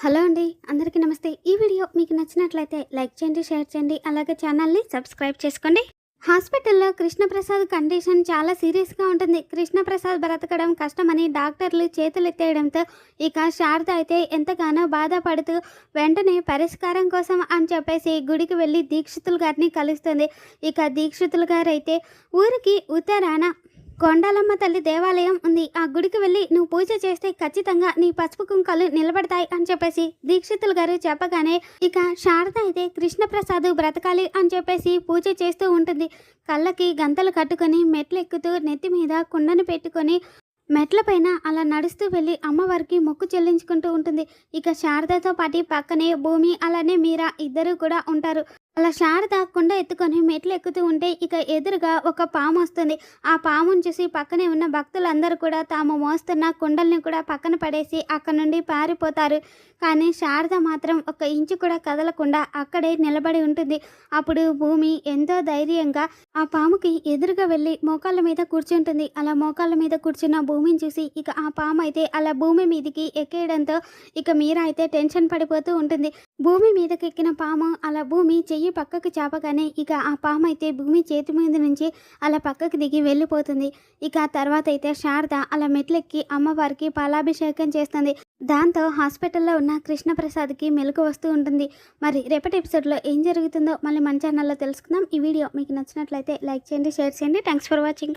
Hello అండి. అందరికీ నమస్తే. ఈ వీడియో మీకు నచ్చినట్లయితే లైక్ చేయండి, షేర్ చేయండి. అలాగే ఛానల్‌ని సబ్స్క్రైబ్ చేసుకోండి. హాస్పిటల్‌లో కృష్ణప్రసాద్ కండిషన్ చాలా సీరియస్‌గా ఉంటుంది. కృష్ణప్రసాద్ బ్రతకడం కష్టమని డాక్టర్లు చేతులెత్తేయడంతో ఇక శారద అయితే ఎంతగానో బాధపడుతూ వెంటనే పరిష్కారం కోసం అని చెప్పేసి గుడికి వెళ్ళి దీక్షితులు గారిని కలుస్తుంది. ఇక దీక్షితులు గారైతే ఊరికి ఉత్తరాన కొండాలమ్మ తల్లి దేవాలయం ఉంది. ఆ గుడికి వెళ్ళి నువ్వు పూజ చేస్తే ఖచ్చితంగా నీ పసుపు కుంకాలు నిలబడతాయి అని చెప్పేసి దీక్షితులు గారు చెప్పగానే ఇక శారద అయితే కృష్ణప్రసాద్ బ్రతకాలి అని చెప్పేసి పూజ చేస్తూ ఉంటుంది. కళ్ళకి గంతలు కట్టుకొని మెట్లు ఎక్కుతూ నెత్తి మీద కుండను పెట్టుకొని మెట్ల పైన అలా నడుస్తూ వెళ్ళి అమ్మవారికి మొక్కు చెల్లించుకుంటూ ఉంటుంది. ఇక శారదతో పాటు పక్కనే భూమి అలానే మీరా ఇద్దరు కూడా ఉంటారు. అలా శారద కుండ ఎత్తుకొని మెట్లు ఎక్కుతూ ఉంటే ఇక ఎదురుగా ఒక పాము వస్తుంది. ఆ పామును చూసి పక్కనే ఉన్న భక్తులందరూ కూడా తాము మోస్తున్న కుండల్ని కూడా పక్కన పడేసి అక్కడ నుండి పారిపోతారు. కానీ శారద మాత్రం ఒక ఇంచు కూడా కదలకుండా అక్కడే నిలబడి ఉంటుంది. అప్పుడు భూమి ఎంతో ధైర్యంగా ఆ పాముకి ఎదురుగా వెళ్ళి మోకాళ్ళ మీద కూర్చుంటుంది. అలా మోకాళ్ళ మీద కూర్చున్న భూమిని చూసి ఇక ఆ పాము అయితే అలా భూమి మీదకి ఎక్కేయడంతో ఇక మీరా అయితే టెన్షన్ పడిపోతూ ఉంటుంది. భూమి మీదకి ఎక్కిన పాము అలా భూమి చెయ్యి పక్కకు చాపగానే ఇక ఆ పాము అయితే భూమి చేతి మీద నుంచి అలా పక్కకు దిగి వెళ్ళిపోతుంది. ఇక ఆ తర్వాత అయితే శారద అలా మెట్లెక్కి అమ్మవారికి పాలాభిషేకం చేస్తుంది. దాంతో హాస్పిటల్లో ఉన్న కృష్ణప్రసాద్కి మెలకు వస్తూ ఉంటుంది. మరి రేపటి ఎపిసోడ్లో ఏం జరుగుతుందో మళ్ళీ మన ఛానల్లో తెలుసుకుందాం. ఈ వీడియో మీకు నచ్చినట్లయితే లైక్ చేయండి, షేర్ చేయండి. Thanks for watching.